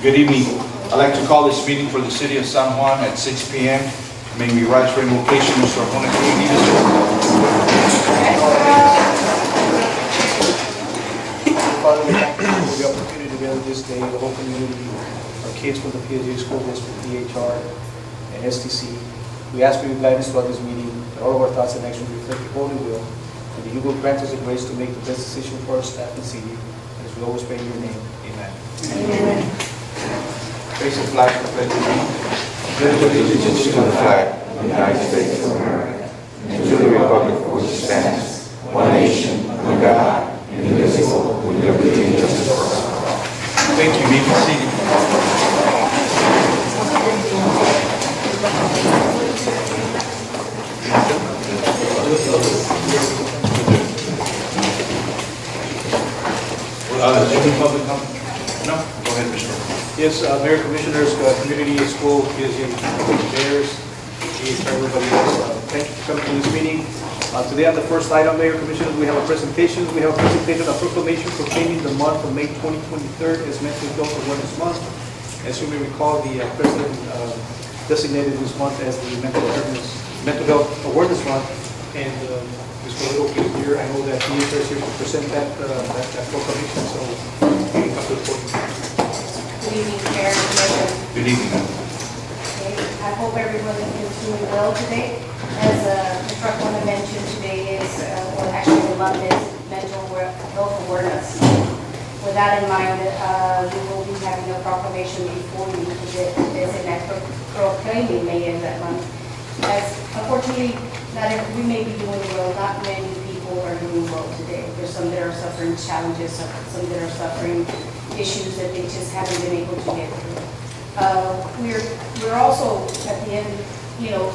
Good evening. I'd like to call this meeting for the city of San Juan at 6 p.m. May we rise for invocation. Mr. Juan, can you lead us? Father, we thank you for the opportunity to gather this day, the whole community, our kids from the PSG School District, DHR, and STC. We ask for your guidance throughout this meeting, that all of our thoughts and actions reflect your holy will, and that you will grant us the grace to make the best decision for our staff and city, as we always pray in your name. Amen. Amen. Face the flag for pledge of allegiance. Pledge allegiance to the flag of the United States of America and to the republic for which it stands, one nation, under God, indivisible, with liberty and justice for all. Thank you. You may be seated. Any public comment? No? Go ahead, Mr. Yes, Mayor, Commissioners, Community, School, PSG, Mayors, everybody else, thank you for coming to this meeting. Today on the first item, Mayor, Commissioners, we have a presentation. We have a presentation of proclamation proclaiming the month of May 2023 as Mental Health Awareness Month. As you may recall, the President designated this month as the Mental Health Awareness Month. And Mr. Little is here. I know that he is here to present that proclamation. So, you have to report. Good evening, Mayor and Commissioner. Good evening, ma'am. Okay, I hope everyone is doing well today. As Mr. Juan mentioned, today is, well, actually the month is Mental Health Awareness. With that in mind, we will be having a proclamation before you to designate proclaiming May as that month. As unfortunately, we may be doing well, not many people are doing well today. There's some that are suffering challenges, some that are suffering issues that they just haven't been able to get through. We're also at the end,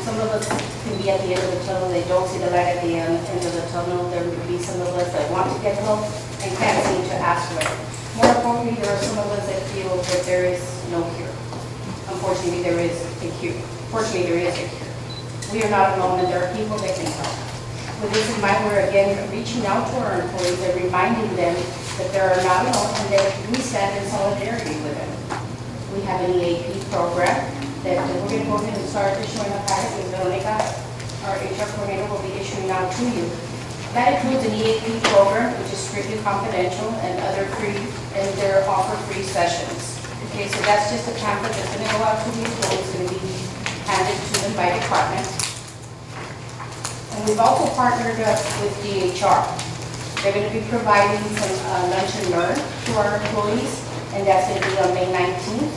some of us can be at the end of the tunnel. They don't see the light at the end of the tunnel. There will be some of us that want to get help and can't seem to ask for it. More importantly, there are some of us that feel that there is no cure. Unfortunately, there is a cure. Fortunately, there is a cure. We are not alone, and there are people that can help. With this in mind, we're again reaching out to our employees and reminding them that they are not alone and that we stand in solidarity with them. We have an EAP program that we're going to go ahead and start issuing a packet with Veronica. Our HR coordinator will be issuing out to you. That includes an EAP program, which is strictly confidential, and they're offer free sessions. Okay, so that's just a pamphlet that's going to go out to the employees. It's going to be handed to them by department. And we've also partnered up with DHR. They're going to be providing some lunch and learn to our employees, and that's going to be on May 19th.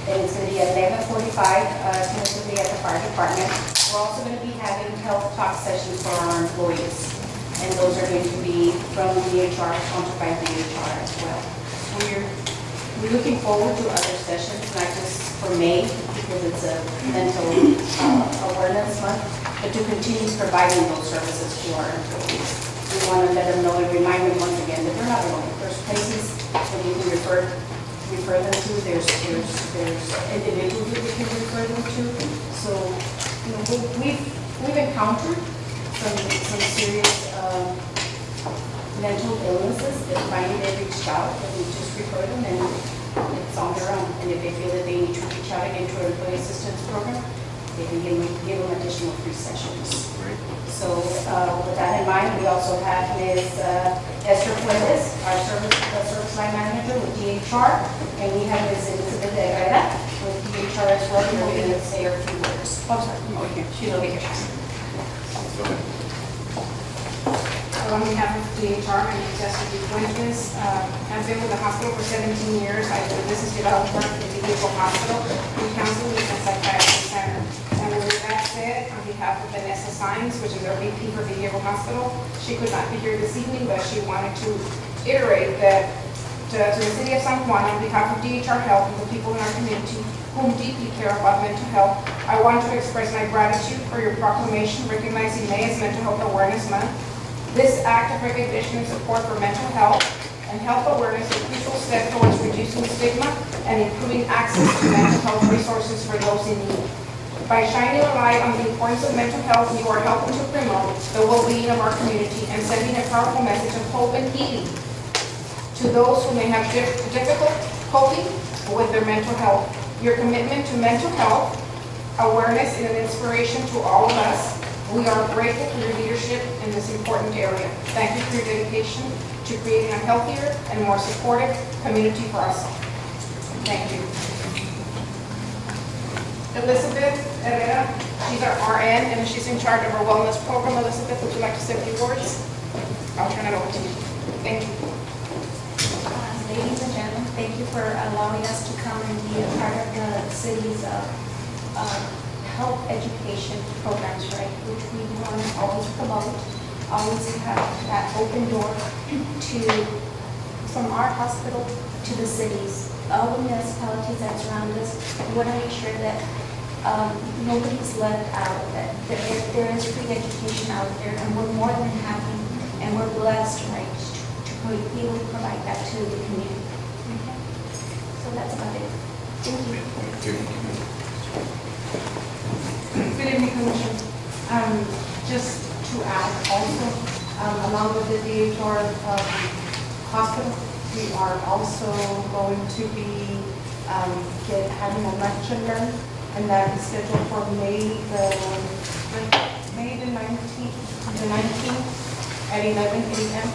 And it's going to be at 11:45, tentatively at the fire department. We're also going to be having health talk sessions for our employees, and those are going to be from DHR, sponsored by DHR as well. We're looking forward to other sessions, not just for May, because it's a mental awareness month, but to continue providing those services to our employees. We want to let them know and remind them once again that they're not alone. There's places that we can refer them to. There's individuals that we can refer them to. So, we've encountered some serious mental illnesses that finally they reached out, and we just refer them, and it's on their own. And if they feel that they need to reach out again to our employee assistance program, they can give them additional free sessions. Great. So with that in mind, we also have Ms. Esther Fuentes, our service line manager with DHR, and we have Ms. Elizabeth Herrera with DHR as well, and we're going to say a few words. Oh, sorry. Okay. She's over here. Go ahead. On behalf of DHR, my name is Esther Fuentes. I've been with the hospital for 17 years. I've been a business developer at the Vehicle Hospital, the counseling and psychiatry center. And with that said, on behalf of Vanessa Sines, which is our VP for Vehicle Hospital, she could not be here this evening, but she wanted to iterate that to the city of San Juan, on behalf of DHR Health and the people in our community whom deeply care about mental health, I want to express my gratitude for your proclamation recognizing May as Mental Health Awareness Month. This act of recognition and support for mental health and health awareness is a crucial step towards reducing stigma and improving access to mental health resources for those in need. By shining a light on the importance of mental health, you are helping to promote the well-being of our community and sending a powerful message of hope and healing to those who may have difficult coping with their mental health. Your commitment to mental health awareness is an inspiration to all of us. We are grateful for your leadership in this important area. Thank you for your dedication to creating a healthier and more supportive community for us all. Thank you. Elizabeth Herrera, she's our RN and she's in charge of our wellness program. Elizabeth, would you like to say a few words? I'll turn it over to you. Thank you. Ladies and gentlemen, thank you for allowing us to come and be a part of the city's health education programs, right, which we want to always promote, always have that open door to, from our hospital to the cities, all the municipalities that surround us. We want to make sure that nobody's left out, that there is free education out there, and we're more than happy, and we're blessed, right, to be able to provide that to the community. Okay. So that's about it. Thank you. Good evening, Commissioner. Just to add also, along with the DHR hospital, we are also going to be having a lunch and learn, and that is scheduled for May the 19th at 11 a.m.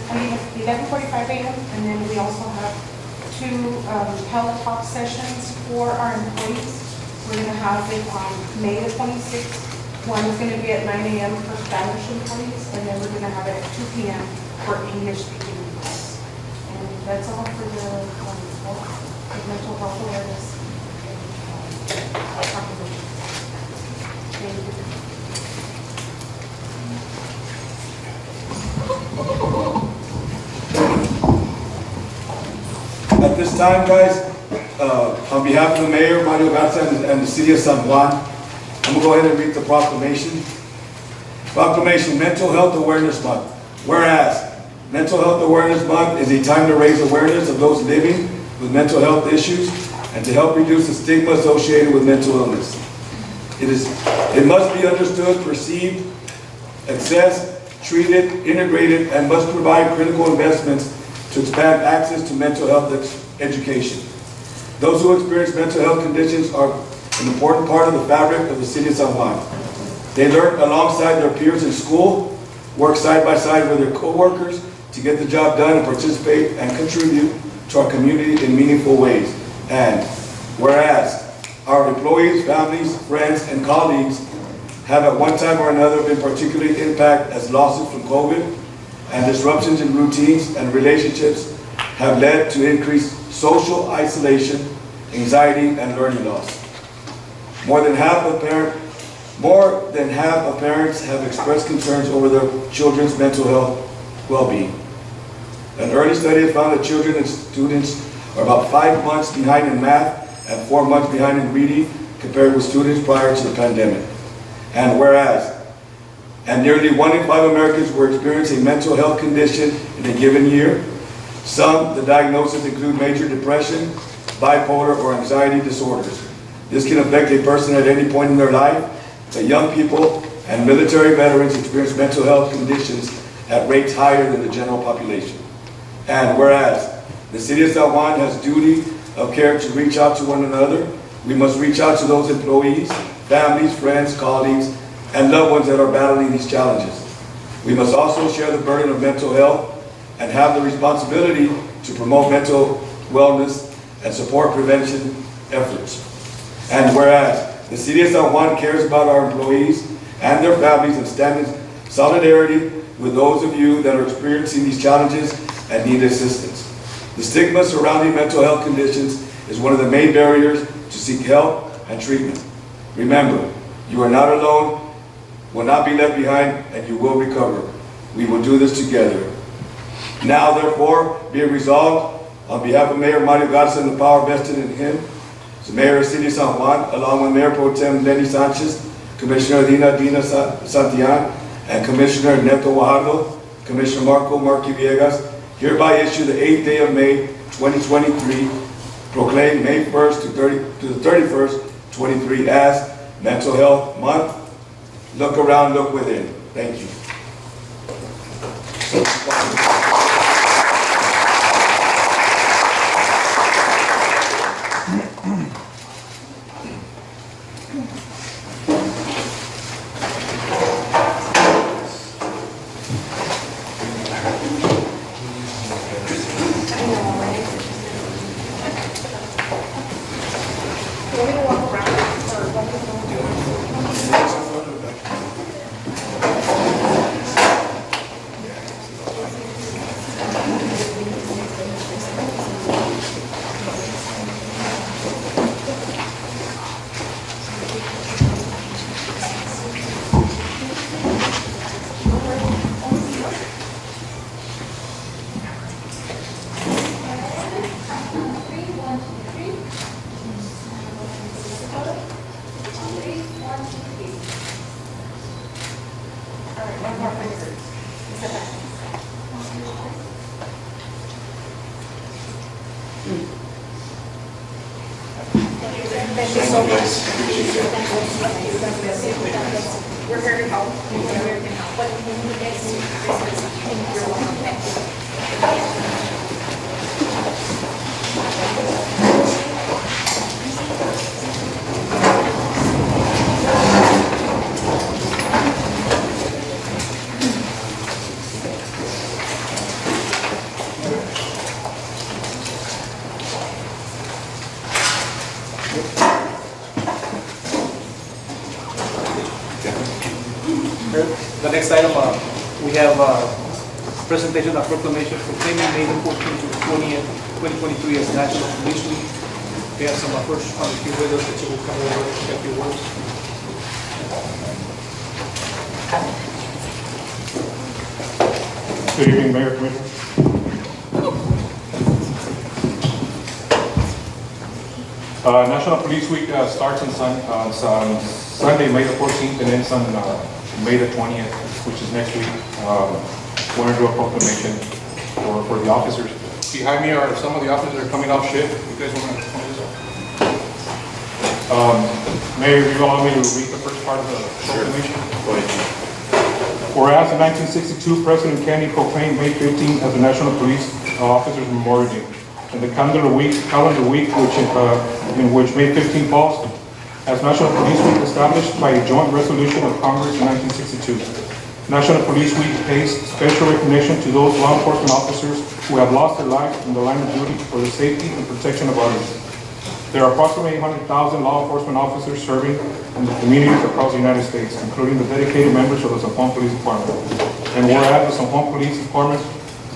11:45 a.m. And then we also have 2 teletalk sessions for our employees. We're going to have it on May the 26th. One is going to be at 9 a.m. for Spanish employees, and then we're going to have it at 2 p.m. for English-speaking employees. And that's all for the mental health awareness. Thank you. At this time, guys, on behalf of the mayor, Mario Garza, and the city of San Juan, I'm going to go ahead and read the proclamation. Proclamation, Mental Health Awareness Month. Whereas, Mental Health Awareness Month is a time to raise awareness of those living with mental health issues and to help reduce the stigma associated with mental illness. It must be understood, perceived, assessed, treated, integrated, and must provide critical investments to expand access to mental health education. Those who experience mental health conditions are an important part of the fabric of the city of San Juan. They learn alongside their peers in school, work side by side with their co-workers to get the job done and participate and contribute to our community in meaningful ways. And whereas our employees, families, friends, and colleagues have at one time or another been particularly impacted as losses from COVID and disruptions in routines and relationships have led to increased social isolation, anxiety, and learning loss. More than half of parents have expressed concerns over their children's mental health well-being. An early study has found that children and students are about 5 months behind in math and 4 months behind in reading compared with students prior to the pandemic. And whereas, nearly 1 in 5 Americans will experience a mental health condition in a given year. Some, the diagnoses include major depression, bipolar, or anxiety disorders. This can affect a person at any point in their life, but young people and military veterans experience mental health conditions at rates higher than the general population. And whereas, the city of San Juan has duty of care to reach out to one another, we must reach out to those employees, families, friends, colleagues, and loved ones that are battling these challenges. We must also share the burden of mental health and have the responsibility to promote mental wellness and support prevention efforts. And whereas the city of San Juan cares about our employees and their families and stands in solidarity with those of you that are experiencing these challenges and need assistance. The stigma surrounding mental health conditions is one of the main barriers to seek help and treatment. Remember, you are not alone, will not be left behind, and you will recover. We will do this together. Now, therefore, be it resolved, on behalf of Mayor Mario Garza and the power vested in him, the Mayor of the City of San Juan, along with Mayor Pro Tem Lenny Sanchez, Commissioner Dina Santillan, and Commissioner Neto Guajardo, Commissioner Marky Villegas, hereby issue the 8th day of May 2023, proclaim May 1st to the 31st, 23 as Mental Health Month. Look around, look within. Thank you. Want me to walk around or walk around? All right, one more finger. Step back. Thank you so much. We're here to help. We're here to help. What you need is you're welcome. Thank you. The next item, we have presentation of proclamation proclaiming May the 14th to the 20th, 2023 as National Police Week. We have some first responders here with us that you will come over and get your words. Good evening, Mayor, Commissioner. National Police Week starts on Sunday, May the 14th, and ends on May the 20th, which is next week. Want to do a proclamation for the officers. Behind me are some of the officers that are coming off shift. You guys want to point this out? Mayor, you allow me to read the first part of the proclamation? Go ahead. Whereas in 1962, President Kennedy proclaimed May 15 as the National Police Officers Memorial Day, and the calendar week in which May 15 falls as National Police Week established by a joint resolution of Congress in 1962. National Police Week pays special recognition to those law enforcement officers who have lost their lives in the line of duty for the safety and protection of others. There are approximately 800,000 law enforcement officers serving in the communities across the United States, including the dedicated members of the San Juan Police Department. And whereas the San Juan Police Department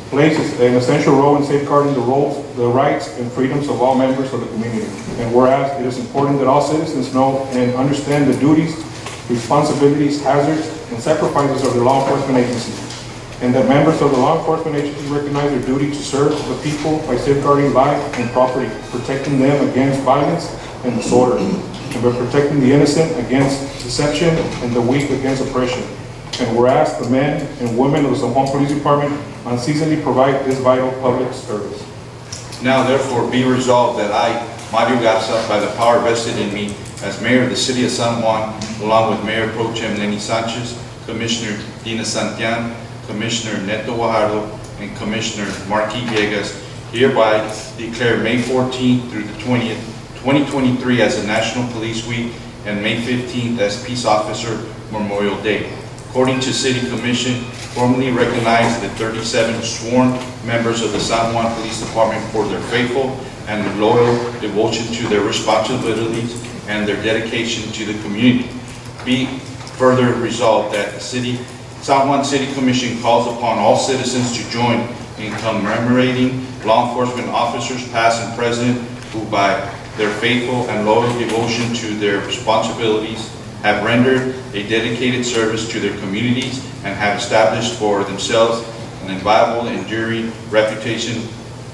plays an essential role in safeguarding the rights and freedoms of all members of the community. And whereas it is important that all citizens know and understand the duties, responsibilities, hazards, and sacrifices of the law enforcement agency, and that members of the law enforcement agency recognize their duty to serve the people by safeguarding life and property, protecting them against violence and disorder, and by protecting the innocent against deception and the weak against oppression. And whereas the men and women of the San Juan Police Department unceasingly provide this vital public service. Now therefore be resolved that I, Mario Garza, by the power vested in me as mayor of the city of San Juan, along with Mayor Pro Tem Lenny Sanchez, Commissioner Dina Santian, Commissioner Neto Guajardo, and Commissioner Marquis Villegas, hereby declare May 14th through the 20th, 2023 as a National Police Week and May 15th as Peace Officer Memorial Day. According to City Commission, formally recognize the 37 sworn members of the San Juan Police Department for their faithful and loyal devotion to their responsibilities and their dedication to the community. Be further resolved that the San Juan City Commission calls upon all citizens to join in commemorating law enforcement officers past and present who by their faithful and loyal devotion to their responsibilities have rendered a dedicated service to their communities and have established for themselves an inviolable, enduring reputation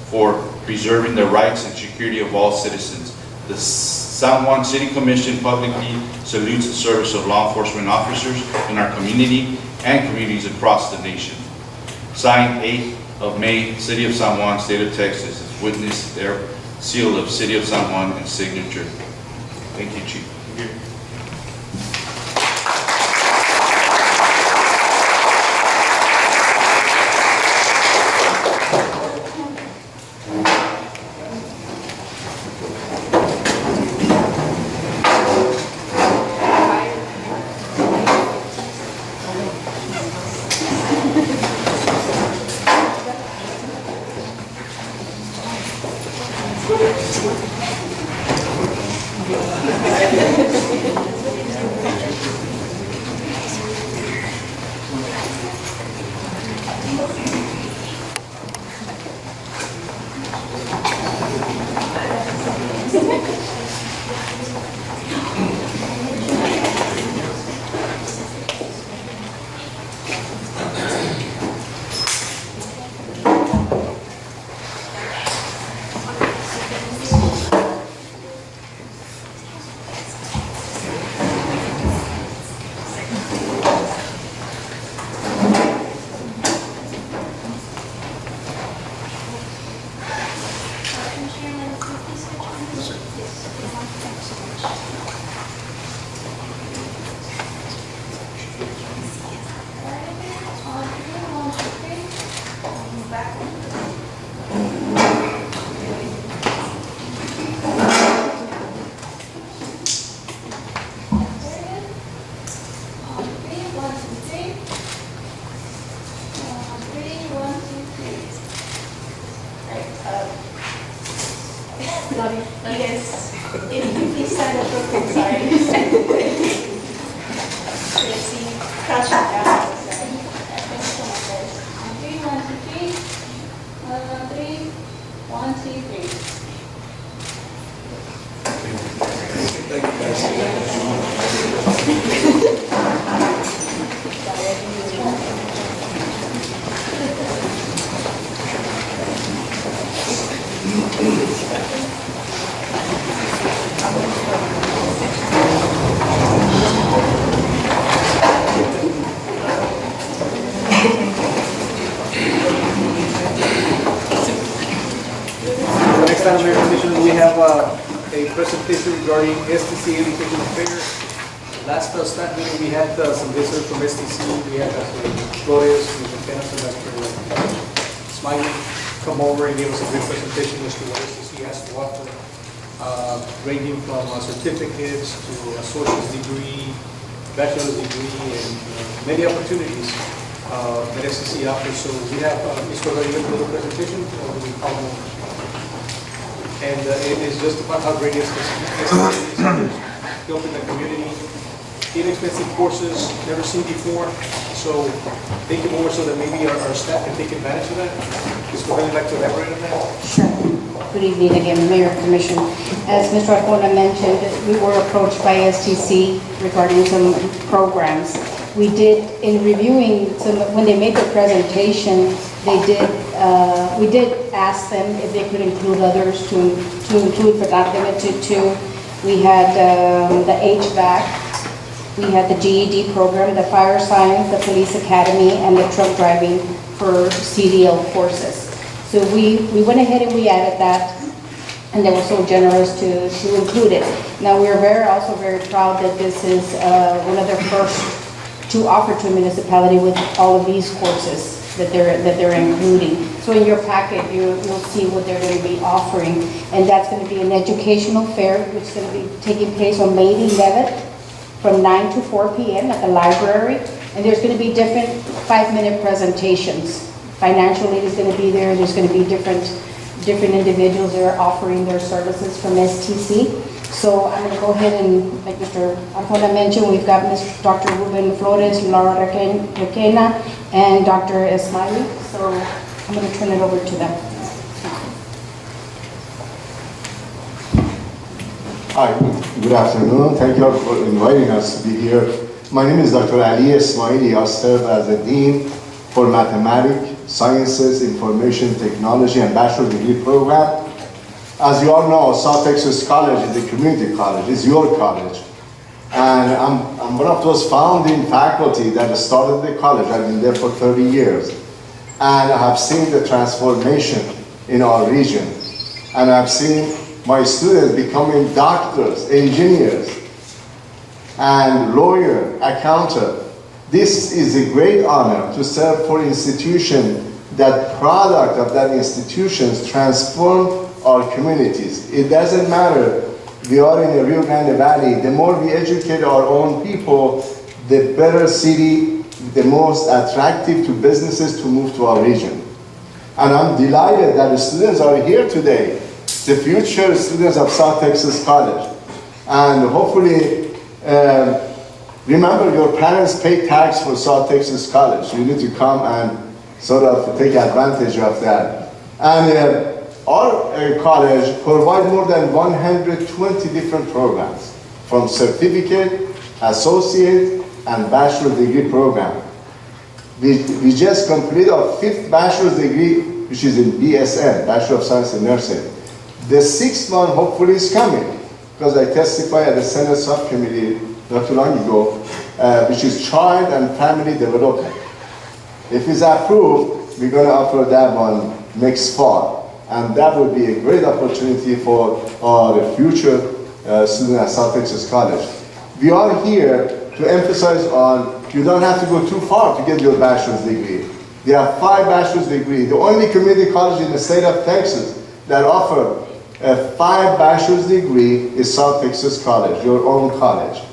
for preserving the rights and security of all citizens. The San Juan City Commission publicly salutes the service of law enforcement officers in our community and communities across the nation. Signed 8th of May, City of San Juan, State of Texas, as witness their seal of City of San Juan and signature. Thank you, Chief. Thank you. Yes, if you please stand up real quick, sorry. Let's see, crouch down. Sorry. Thank you so much, guys. 3, 1, 2, 3. 3, 1, 2, 3. Thank you, guys. Next item, Mayor Commissioners, we have a presentation regarding STC Education Affairs. Last staff meeting, we had some visitors from STC. We had Dr. Flores, Mr. Kenneth, and Dr. Smiley come over and give us a brief presentation as to what STC has to offer, ranging from certificates to associate's degree, bachelor's degree, and many opportunities that STC offers. So we have Mr. Rodriguez for the presentation, or do we call him? And it is just about how great STC is built in the community. Inexpensive courses, never seen before. So think it over so that maybe our staff can take advantage of that. Ms. Correa, would like to elaborate on that? Sure. Good evening again, Mayor, Commission. As Mr. Arjona mentioned, we were approached by STC regarding some programs. We did, in reviewing some, when they made their presentation, we did ask them if they could include others to include, but not limited to. We had the HVAC, we had the GED program, the fire science, the police academy, and the truck driving for CDL courses. So we went ahead and we added that, and they were so generous to include it. Now, we're also very proud that this is one of their first to offer to a municipality with all of these courses that they're including. So in your packet, you'll see what they're going to be offering, and that's going to be an educational fair, which is going to be taking place on May 11th from 9 to 4 p.m. at the library, and there's going to be different 5-minute presentations. Financial aid is going to be there. There's going to be different individuals that are offering their services from STC. So I'm going to go ahead and, like Mr. Arjona mentioned, we've got Dr. Ruben Flores, Laura Requena, and Dr. Esmaili. So I'm going to turn it over to them. Hi, good afternoon. Thank you all for inviting us to be here. My name is Dr. Ali Esmaili. I serve as a Dean for Mathematics, Sciences, Information Technology, and Bachelor Degree Program. As you all know, South Texas College is a community college. It's your college. And I'm one of those founding faculty that started the college. I've been there for 30 years. And I have seen the transformation in our region. And I've seen my students becoming doctors, engineers, and lawyer, accountant. This is a great honor to serve for an institution that product of that institutions transform our communities. It doesn't matter, we are in the Rio Grande Valley. The more we educate our own people, the better city, the most attractive to businesses to move to our region. And I'm delighted that the students are here today the future students of South Texas College. And hopefully, remember your parents pay tax for South Texas College. You need to come and sort of take advantage of that. And our college provides more than 120 different programs, from certificate, associate, and bachelor degree program. We just completed our 5th bachelor's degree, which is in BSN, Bachelor of Science in Nursing. The 6th one hopefully is coming, because I testified at the Senate subcommittee not too long ago, which is Child and Family Development. If it's approved, we're going to offer that one next fall. And that would be a great opportunity for our future students at South Texas College. We are here to emphasize on, you don't have to go too far to get your bachelor's degree. There are 5 bachelor's degrees. The only community college in the state of Texas that offer a 5 bachelor's degree is South Texas College, your own college.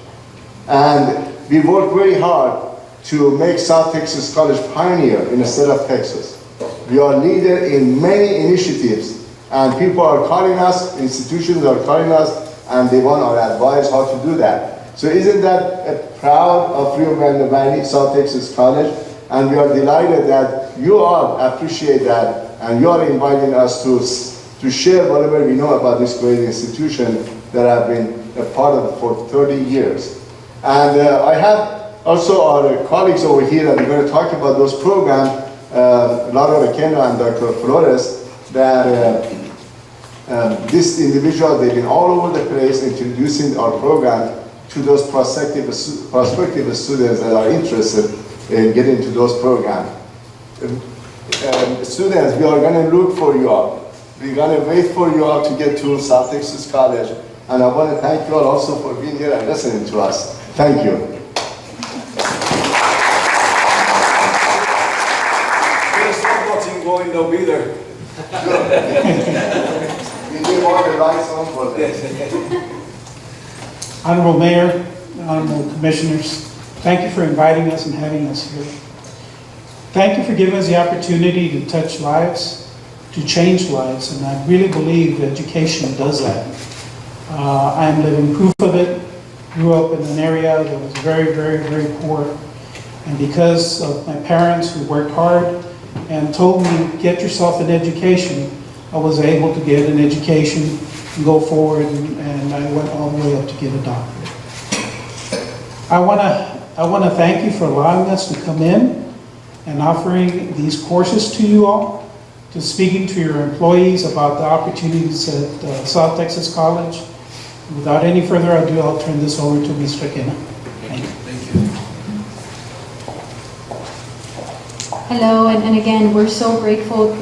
And we work very hard to make South Texas College pioneer in the state of Texas. We are leader in many initiatives, and people are calling us, institutions are calling us, and they want our advice how to do that. So isn't that proud of Rio Grande Valley, South Texas College? And we are delighted that you all appreciate that, and you are inviting us to share whatever we know about this great institution that I've been a part of for 30 years. And I have also our colleagues over here that are going to talk about those programs, Laura Requena and Dr. Flores, that this individual, they've been all over the place introducing our program to those prospective students that are interested in getting into those programs. Students, we are going to look for you all. We're going to wait for you all to get to South Texas College. And I want to thank you all also for being here and listening to us. Thank you. Get a softball team going, they'll be there. We give all the lights on for them. Honorable Mayor, Honorable Commissioners, thank you for inviting us and having us here. Thank you for giving us the opportunity to touch lives, to change lives, and I really believe education does that. I am living proof of it. Grew up in an area that was very, very, very poor. And because of my parents who worked hard and told me, get yourself an education, I was able to get an education and go forward, and I went all the way up to get a doctorate. I want to thank you for allowing us to come in and offering these courses to you all, to speaking to your employees about the opportunities at South Texas College. Without any further ado, I'll turn this over to Ms. Requena. Thank you. Hello, and again, we're so grateful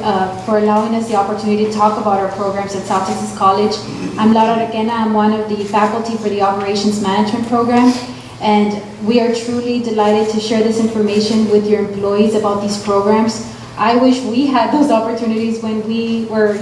for allowing us the opportunity to talk about our programs at South Texas College. I'm Laura Requena. I'm one of the faculty for the Operations Management Program, and we are truly delighted to share this information with your employees about these programs. I wish we had those opportunities when we were,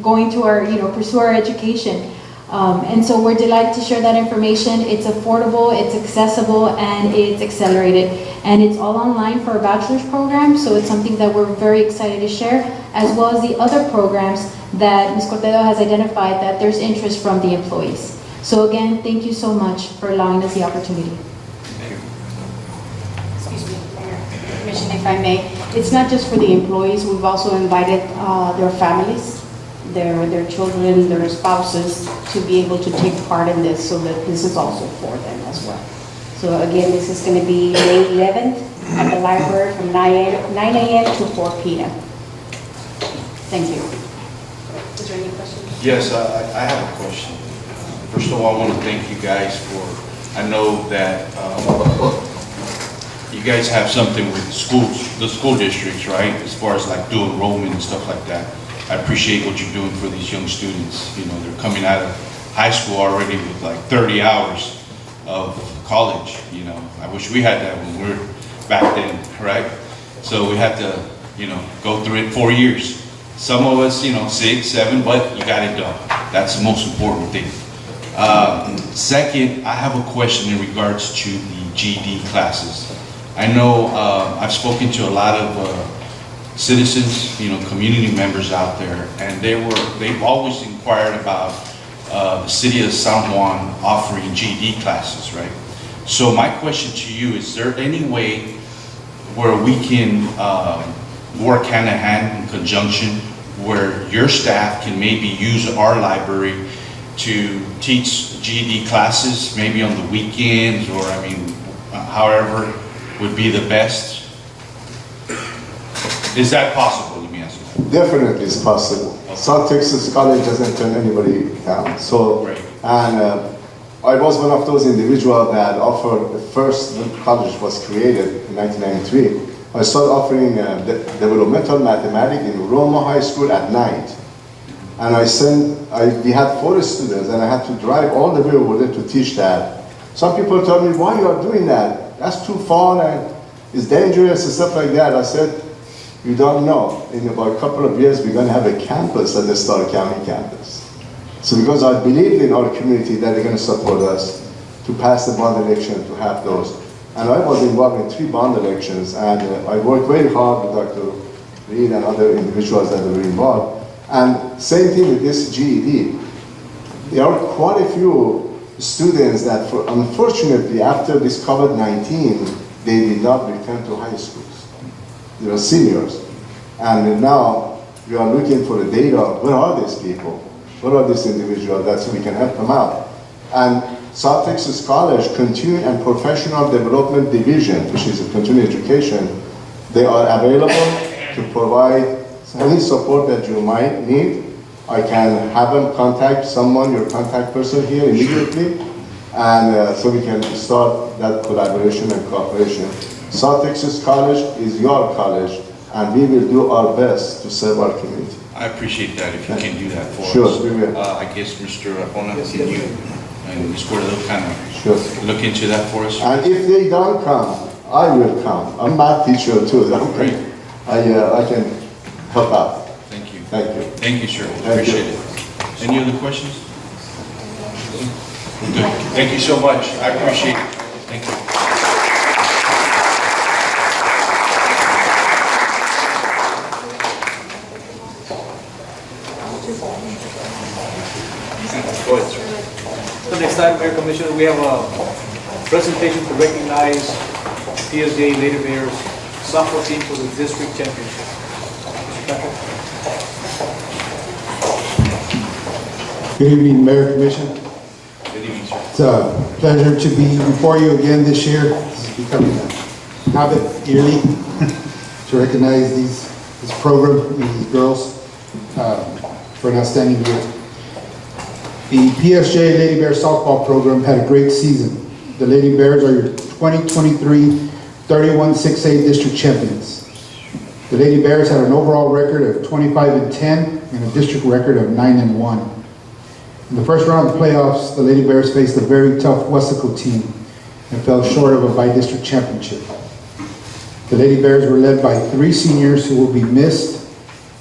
going to our, pursue our education. And so we're delighted to share that information. It's affordable, it's accessible, and it's accelerated. And it's all online for our bachelor's program, so it's something that we're very excited to share, as well as the other programs that Ms. Cortedo has identified that there's interest from the employees. So again, thank you so much for allowing us the opportunity. Excuse me, Mayor, Commissioner, if I may. It's not just for the employees, we've also invited their families, their children, their spouses, to be able to take part in this, so that this is also for them as well. So again, this is going to be May 11th at the library from 9 a.m. to 4 p.m. Thank you. Is there any questions? Yes, I have a question. First of all, I want to thank you guys for, I know that you guys have something with the school districts, right? As far as like dual enrollment and stuff like that. I appreciate what you're doing for these young students. They're coming out of high school already with like 30 hours of college. I wish we had that when we were back then, right? So we had to, go through it 4 years. Some of us, 6, 7, but you got it done. That's the most important thing. Second, I have a question in regards to the GED classes. I know I've spoken to a lot of citizens, community members out there, and they've always inquired about the city of San Juan offering GED classes, right? So my question to you, is there any way where we can work hand in hand in conjunction, where your staff can maybe use our library to teach GED classes, maybe on the weekends, or however would be the best? Is that possible? Let me ask you that. Definitely it's possible. South Texas College doesn't turn anybody down. So, Right. and I was one of those individuals that offered, the first when college was created in 1993, I started offering developmental mathematics in Roma High School at night. And we had 4 students, and I had to drive all the way over there to teach that. Some people told me, why you are doing that? That's too far and it's dangerous and stuff like that. I said, you don't know. In about a couple of years, we're going to have a campus at the Starr County campus. So because I believe in our community that they're going to support us to pass the bond election, to have those. And I was involved in 3 bond elections, and I worked very hard with Dr. Reed and other individuals that were involved. And same thing with this GED. There are quite a few students that, unfortunately, after this COVID-19, they did not return to high schools. They were seniors. And now we are looking for the data. Where are these people? Where are these individuals? That's so we can help them out. And South Texas College Continuing and Professional Development Division, which is a continuing education, they are available to provide any support that you might need. I can have them contact someone, your contact person here immediately, and so we can start that collaboration and cooperation. South Texas College is your college, and we will do our best to serve our community. I appreciate that, if you can do that for us. Sure, we will. I guess, Mr. Arjona, can you and Ms. Cordero kind Sure. of look into that for us? And if they don't come, I will come. I'm a math teacher too. Great. I can help out. Thank you. Thank you. Thank you, sir. you. Appreciate it. Any other questions? Good. Thank you so much. I appreciate it. Thank you. Go ahead, sir. So next time, Mayor Commissioner, we have a presentation to recognize PSJ Lady Bears softball team for the district championship. Mr. Pepe? Good evening, Mayor, Commission. Good evening, sir. It's a pleasure to be before you again this year. This is becoming a habit yearly to recognize this program and these girls for an outstanding year. The PSJ Lady Bear softball program had a great season. The Lady Bears are your 2023 31-6A district champions. The Lady Bears had an overall record of 25-10 and a district record of 9-1. In the first round of the playoffs, the Lady Bears faced a very tough Wesco team and fell short of a by-district championship. The Lady Bears were led by 3 seniors who will be missed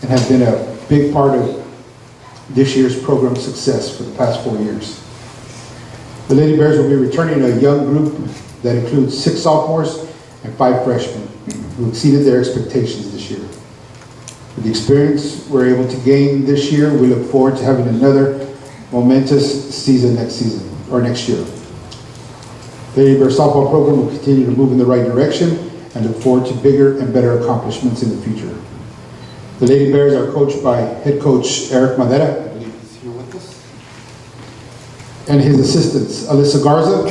and have been a big part of this year's program success for the past 4 years. The Lady Bears will be returning a young group that includes 6 sophomores and 5 freshmen who exceeded their expectations this year. With the experience we're able to gain this year, we look forward to having another momentous season next year. The Lady Bear softball program will continue to move in the right direction and look forward to bigger and better accomplishments in the future. The Lady Bears are coached by head coach Eric Madera, I believe he's here with us, and his assistants, Alyssa Garza,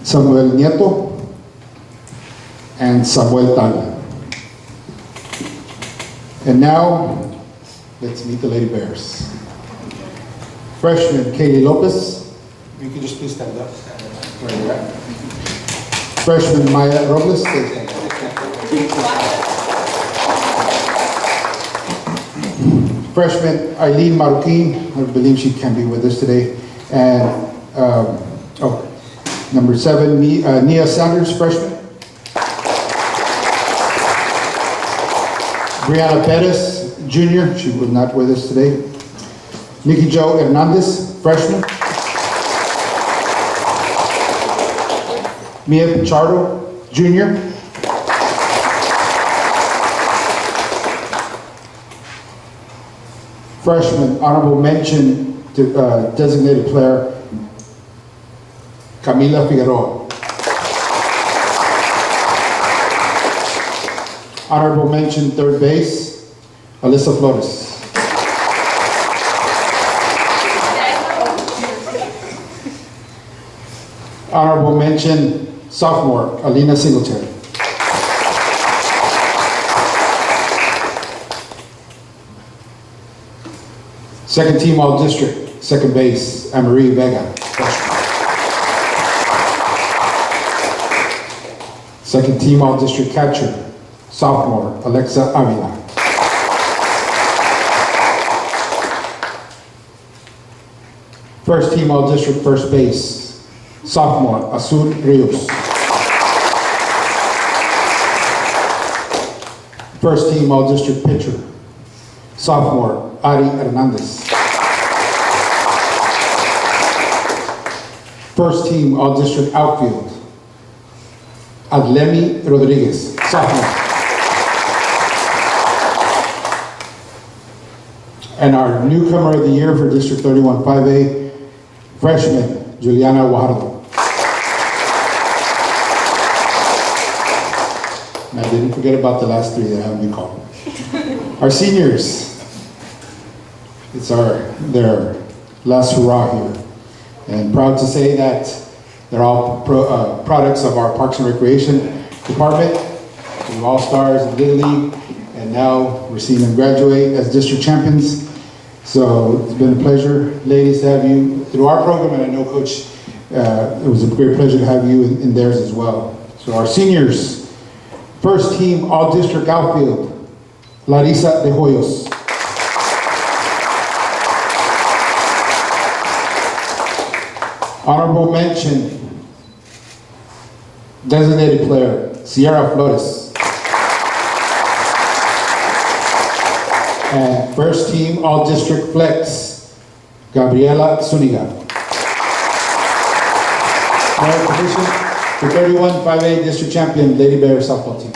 Samuel Nieto, and Samuel Tala. And now, let's meet the Lady Bears. Freshman Kaylee Lopez, you can just please stand up where you're at. Freshman Maya Robles, please stand up. Freshman Eileen Marroquin, I believe she can be with us today. And, number 7, Nia Sanders, freshman. Brianna Perez, junior, she was not with us today. Nikki Jo Hernandez, freshman. Mia Pichardo, junior. Freshman, honorable mention to designated player Camila Figueroa. Honorable mention third base, Alyssa Flores. Honorable mention sophomore, Alina Singletary. Second team all district, second base, Amarie Vega. Second team all district catcher, sophomore, Alexa Avila. First team all district first base, sophomore, Azul Rios. First team all district pitcher, sophomore, Ari Hernandez. First team all district outfield, Adlemi Rodriguez, sophomore. And our newcomer of the year for District 31 5A, freshman, Juliana Guajardo. And I didn't forget about the last three that haven't been called. Our seniors, it's their last hurrah here. And proud to say that they're all products of our Parks and Recreation Department. We're all stars in Little League, and now we're seeing them graduate as district champions. So it's been a pleasure, ladies, to have you through our program, and I know, Coach, it was a great pleasure to have you in theirs as well. So our seniors, first team all-district outfield, Larissa De Hoyos. Honorable mention, designated player, Sierra Flores. And first team all-district flex, Gabriela Zuniga. Player position, the 31 5A district champion, Lady Bear softball team.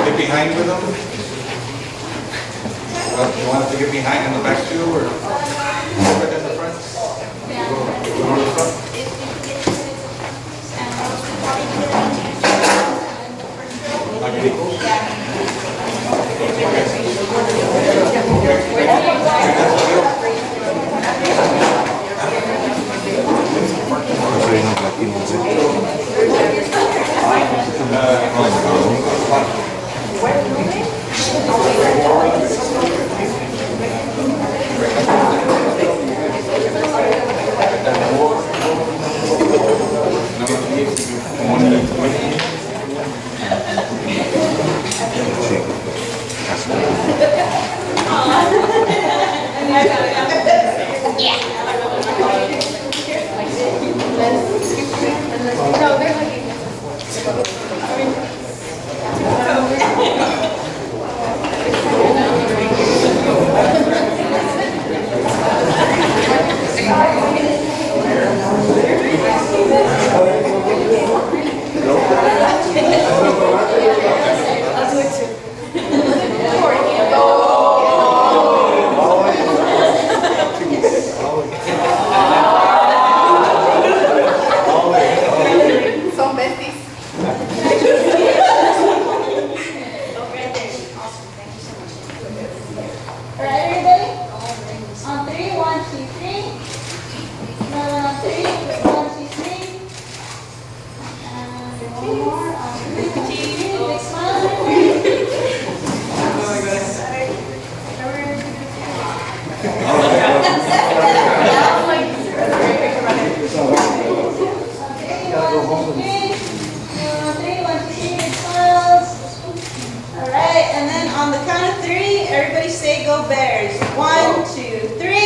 Get behind with them? You want to get behind in the back too, or right in the front? Go to the front? say go Bears. 1, 2, 3.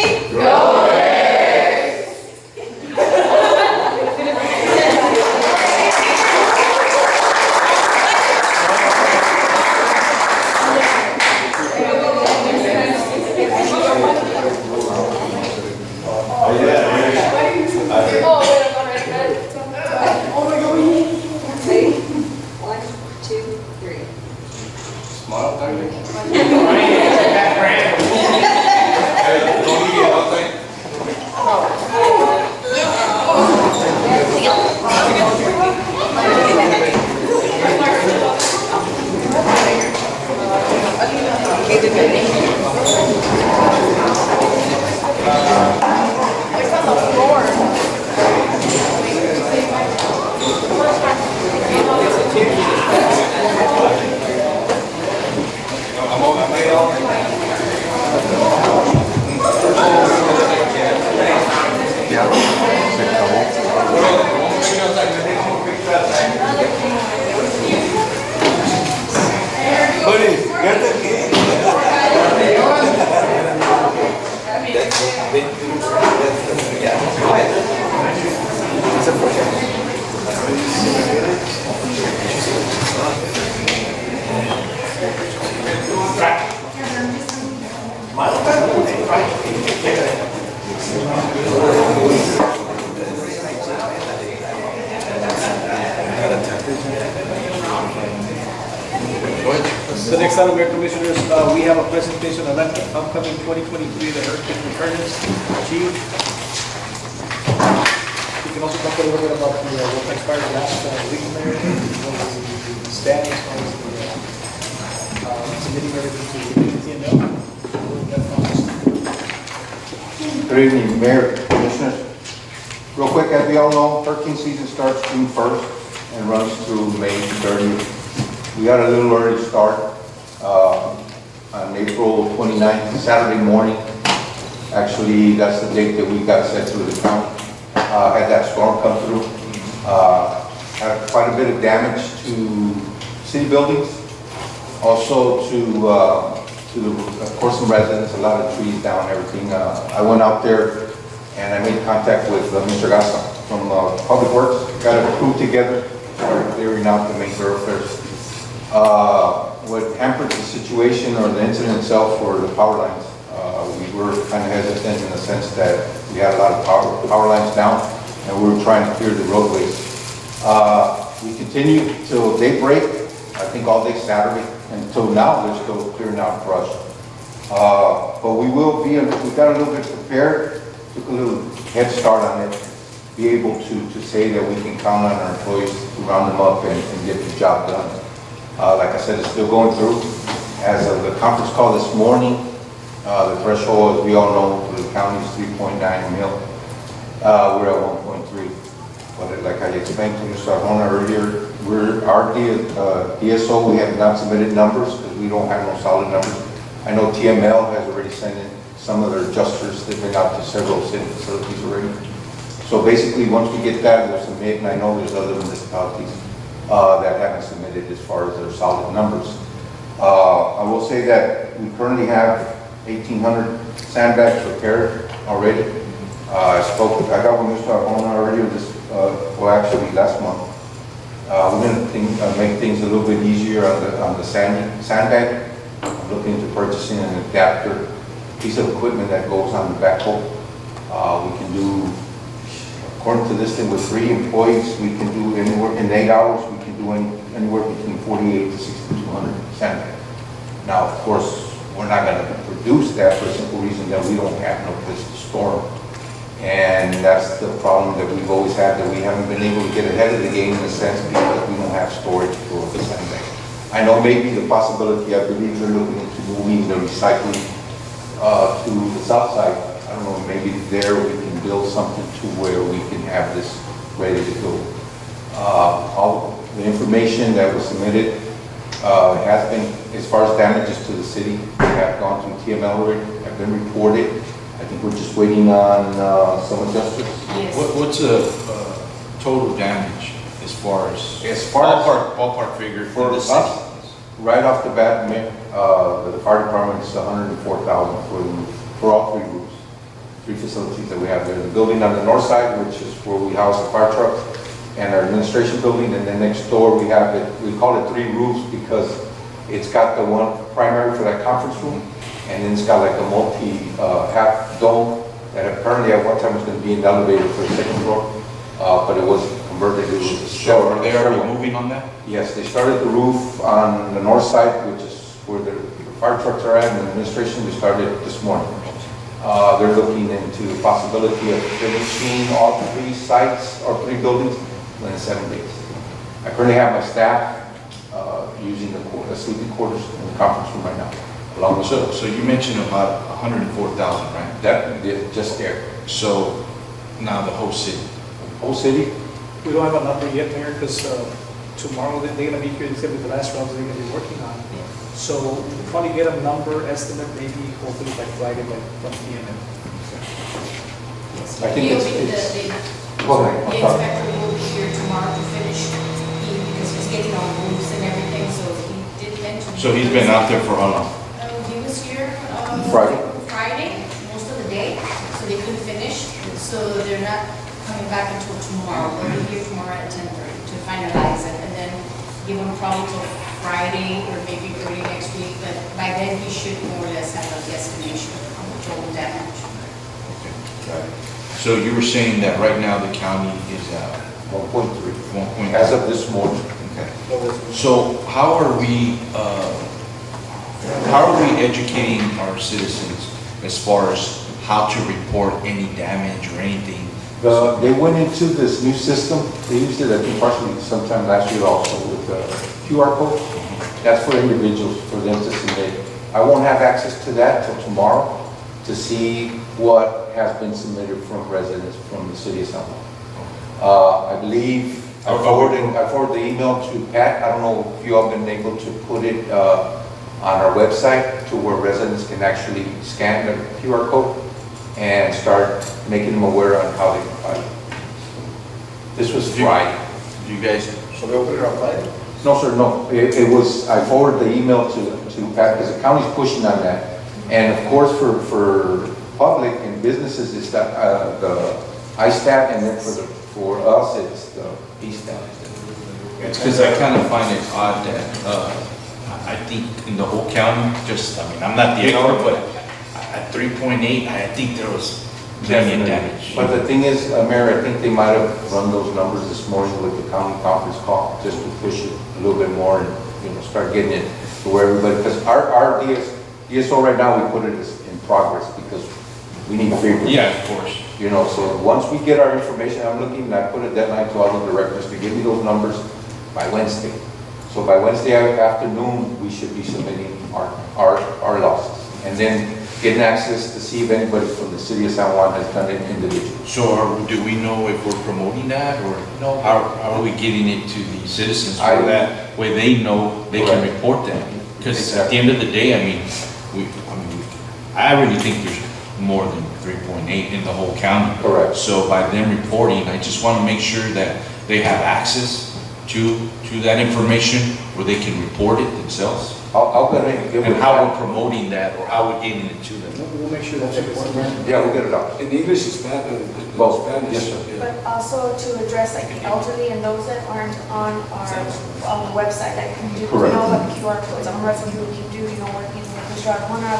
The next item, Mayor Commissioners, we have a presentation on upcoming 2023, the hurricane preparedness. Chief, you can also talk a little bit about what transpired last week, Mayor, the status of submitting everything to TML. Good evening, Mayor, Commissioners. Real quick, as we all know, hurricane season starts June 1st and runs through May 30th. We got a little early start on April 29th, Saturday morning. Actually, that's the date that we got sent through the county. Had that storm come through. Had quite a bit of damage to city buildings, also to the, of course, some residents, a lot of trees down, everything. I went out there and I made contact with Mr. Gasa from Public Works, got a crew together, started clearing out the main thoroughfares. What hampered the situation or the incident itself were the power lines. We were kind of hesitant in the sense that we had a lot of power lines down and we were trying to clear the roadways. We continued till daybreak, I think all day Saturday, until now they're still clearing out brush. But we will be, we got a little bit prepared, took a little head start on it, be able to say that we can count on our employees to round them up and get the job done. Like I said, it's still going through. As of the conference call this morning, the threshold, as we all know, for the county is 3.9 mil. We're at 1.3. But like I explained to Mr. Arjona earlier, our DSO, we have not submitted numbers because we don't have no solid numbers. I know TML has already sent in some of their adjusters. They've been out to several city facilities already. So basically, once we get that, we'll submit, and I know there's other municipalities that haven't submitted as far as their solid numbers. I will say that we currently have 1,800 sandbags repaired already. I got with Mr. Arjona earlier well actually last month. We're going to make things a little bit easier on the sandbag. I'm looking into purchasing an adapter, piece of equipment that goes on the backhoe. We can do, according to this thing, with 3 employees, we can do anywhere in 8 hours. We can do anywhere between 48 to 6,200 sandbags. Now, of course, we're not going to produce that for the simple reason that we don't have no place to store them. And that's the problem that we've always had, that we haven't been able to get ahead of the game in a sense because we don't have storage for the sandbag. I know maybe the possibility, I believe they're looking into moving the recycling to the south side. I don't know, maybe there we can build something to where we can have this ready to go. All the information that was submitted has been, as far as damages to the city, have gone through TML already, have been reported. I think we're just waiting on some adjusters. Yes. What's the total damage as far as As far as ballpark figure for the us, city? Right off the bat, the fire department is $104,000 for all three roofs, three facilities that we have there. The building on the north side, which is where we house the fire trucks, and our administration building, and then next door we have it, we call it three roofs because it's got the one primary for that conference room, and then it's got like a half dome that apparently at one time was going to be an elevator for the second floor, but it was converted. It was So are they already moving on that? Yes, they started the roof on the north side, which is where the fire trucks are at, and the administration, we started this morning. They're looking into the possibility of finishing all three sites or three buildings within 7 days. I currently have my staff using the sleeping quarters in the conference room right now. Along with So you mentioned about 104,000, right? that, just there. So now the whole city. Whole city, We don't have a number yet, Mayor, because tomorrow they're going to be here, it's going to be the last rounds they're going to be working on. So we'll probably get a number estimate, maybe hopefully by Friday, by 1 p.m. I think He'll it's, be go ahead, I'm the sorry. inspector will be here tomorrow to finish, because he's getting all the roofs and everything, so he did mention. So he's been out there for how long? He was here. Friday. Friday, most of the day, so they couldn't finish, so they're not coming back until tomorrow. They'll be here tomorrow at 10:30 to finalize it, and then give them probably till Friday or maybe early next week, but by then he should more or less have a guesstimation on the total damage. So you were saying that right now the county is at 1.3. 1.3. As of this morning. Okay. So how are we educating our citizens as far as how to report any damage or anything? They went into this new system. They used it, I think, partially sometime last year also with QR codes. That's for individuals, for them to submit. I won't have access to that till tomorrow to see what has been submitted from residents from the city of San Juan. I believe I forwarded the email to Pat. I don't know if you all been able to put it on our website to where residents can actually scan the QR code and start making them aware on how they can find it. This was Friday. You guys, So they'll put it on Friday? No, sir, no. It was, I forwarded the email to Pat because the county's pushing on that. And of course, for public and businesses, it's the I-STAT, and then for us, it's the P-STAT. it's because I kind of find it odd that, I think in the whole county, I'm not the expert, but at 3.8, I think there was plenty of damage. But the thing is, Mayor, I think they might have run those numbers this morning with the county conference call, just to push it a little bit more and, start getting it to where everybody, because our DSO right now, we put it in progress because we need figures. Yeah, of course. So once we get our information, I'm looking, and I put a deadline to all the directors to give me those numbers by Wednesday. So by Wednesday afternoon, we should be submitting our losses. And then getting access to see if anybody from the city of San Juan has done it individually. So do we know if we're promoting that, or how are we getting it to the citizens so that way they know they can report that? Because at the end of the day, I really think there's more than 3.8 in the whole county. Correct. So by them reporting, I just want to make sure that they have access to that information where they can report it themselves. I'll go ahead and give it. And how we're promoting that, or how we're getting it to them. We'll make sure that's important. Yeah, we'll get it out. In English, it's Spanish. Both. Yes, sir. But also to address like the elderly and those that aren't on our website, like we Correct. know about the QR codes, I'm referring to what you do, working with Mr. Arjona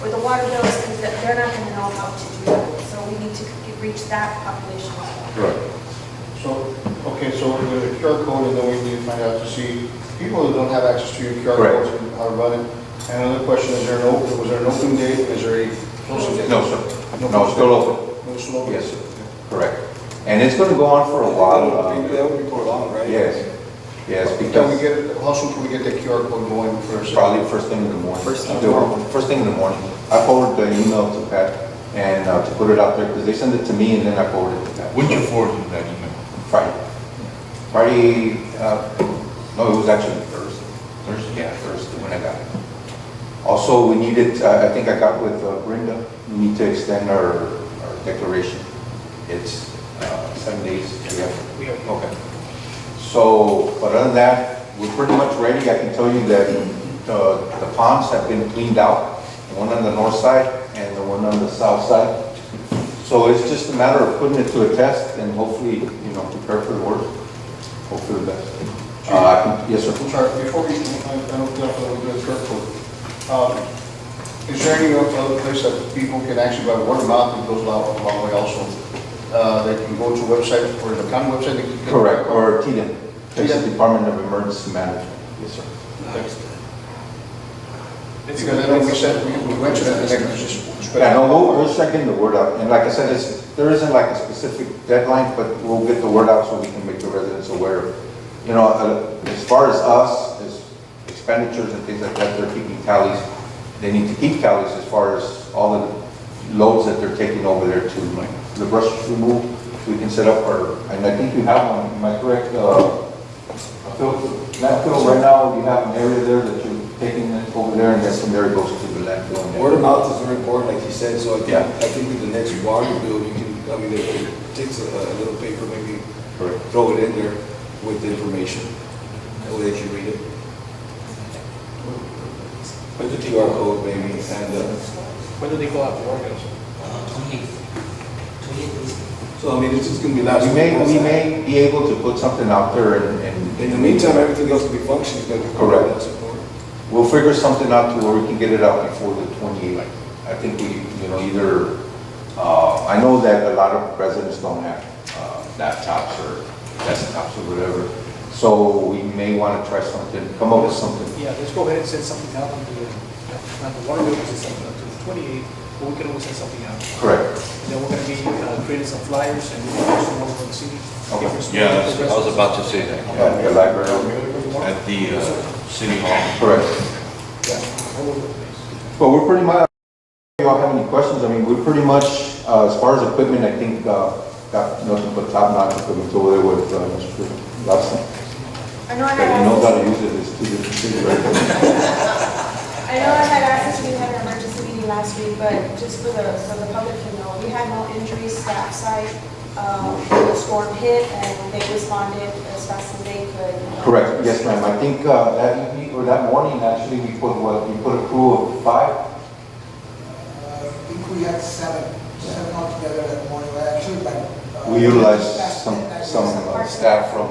with the water bills, because they're not going to know how to do that. So we need to reach that population as well. Correct. So, okay, so the QR code, and then we need to find out to see people who don't have access to your QR Correct. codes and how to run it. And another question, was there an open date? Is there a closing date? No, sir. No, it's still open. No, it's still open? Yes, sir. Correct. And it's going to go on for a while. That would be prolonged, right? Yes. Yes, Can we because get it, how soon can we get the QR code going first? probably first thing in the morning. First thing in the morning. First thing in the morning. I forwarded the email to Pat and to put it out there because they send it to me and then I forward it to Pat. When did you forward him that email? Friday, no, it was actually Thursday. Thursday? Yeah, Thursday when I got it. Also, we needed, I think I got with Brenda, we need to extend our declaration. It's 7 days. We have. Okay. So, but other than that, we're pretty much ready. I can tell you that the ponds have been cleaned out, the one on the north side and the one on the south side. So it's just a matter of putting it to a test and hopefully, prepare for the worst. Hope for the best. Yes, sir. I'm sorry, before we, I don't know if we'll do it carefully. Is there any other place that people can actually, by word of mouth, it goes a long way also? They can go to a website, or the county website? They can get Correct, or TDEM, Texas Department of Emergency Management. Yes, sir. Because I know we said, we mentioned it, and then it's just. Yeah, no, we're checking the word out. And like I said, there isn't like a specific deadline, but we'll get the word out so we can make the residents aware of. As far as us, as expenditures and things like that, they're keeping tallies. They need to keep tallies as far as all the loads that they're taking over there to, like the brush remove. We can set up and I think you have one, am I correct? Landfill right now, you have an area there that you're taking it over there, and then from there it goes to the landfill. Word of mouth is very important, like you said, so Yeah. I think with the next water bill, you can, it takes a little paper, maybe Correct. throw it in there with the information, that way they can read it. Put the QR code maybe, and, When do they go out to work? so it's just gonna be last We may be able to put something out there and in the meantime, everything else will be functioning, but. Correct. That's important. we'll figure something out to where we can get it out before the 28th. I think either, I know that a lot of residents don't have laptops or desktops or whatever, so we may want to try something, come up with something. Yeah, let's go ahead and send something out on the water bill, send something out to the 28th, but we can always send something out. Correct. And then we're going to be creating some flyers and we'll post them all over the city. Okay. Yeah, I was about to say that, At the library. at the city hall. Correct. All over the place. Well, we're pretty much, if you all have any questions, I mean, we're pretty much, as far as equipment, I think, got nothing but top-notch equipment over there with Mr. Lawson. I know I But he had knows how asked, to use it, it's two different things, right? I know I had asked if we had an emergency meeting last week, but just so the public can know, we had no injuries staff side. When the storm hit and they responded as fast as they could. Correct, yes, ma'am. I think that evening, or that morning, actually, we put a crew of 5? I think we had seven altogether that morning, actually, We utilized some staff from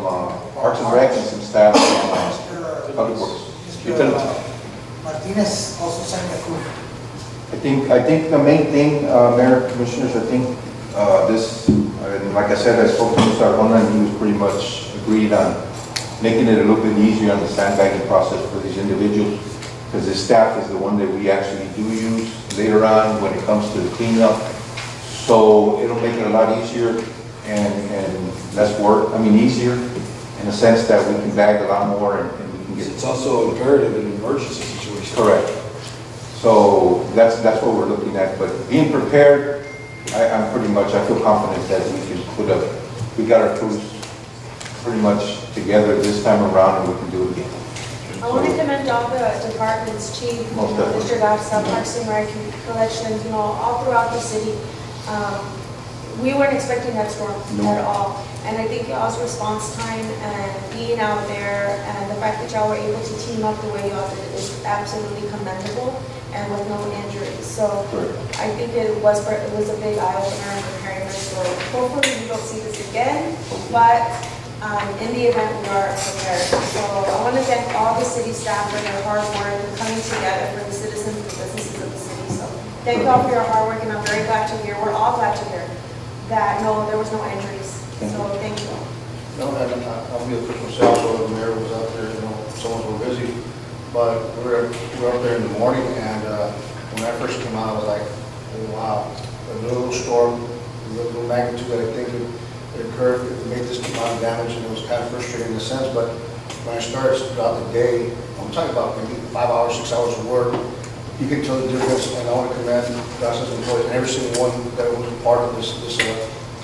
Parks and Rec and some staff from Public Works. Utilities. Martinez also signed the crew. I think the main thing, Mayor, Commissioners, I think and like I said, I spoke to Mr. Arjona, and he was pretty much agreed on making it a little bit easier on the sandbagging process for these individuals, because the staff is the one that we actually do use later on when it comes to the cleanup. So it'll make it a lot easier and less work, easier in the sense that we can bag a lot more and we can get. It's also imperative in an emergency situation. Correct. So that's what we're looking at, but being prepared, I feel confident that we got our crews pretty much together this time around and we can do it again. I want to commend all the departments, Chief, Most definitely. Mr. Garza, Parks and Rec, Collections, all throughout the city. We weren't expecting that storm No. at all. And I think y'all's response time and being out there and the fact that y'all were able to team up the way y'all did is absolutely commendable and with no injuries. So Correct. I think it was a big eye-opener in preparing us. So hopefully we don't see this again, but in the event we are prepared. So I want to thank all the city staff for their hard work and coming together for the citizens and businesses of the city. So thank you all for your hard work, and I'm very glad to hear, we're all glad to hear that there was no injuries. So thank you. No, and I'll be the first myself, so the mayor was out there, someone was busy. But we were up there in the morning, and when I first came out, I was like, oh, wow, a little storm, a little magnitude that I think it occurred, it made this amount of damage, and it was kind of frustrating in a sense. But when I started throughout the day, I'm talking about maybe 5 hours, 6 hours of work, you can tell the difference. And I want to commend Gracias employees and every single one that was a part of this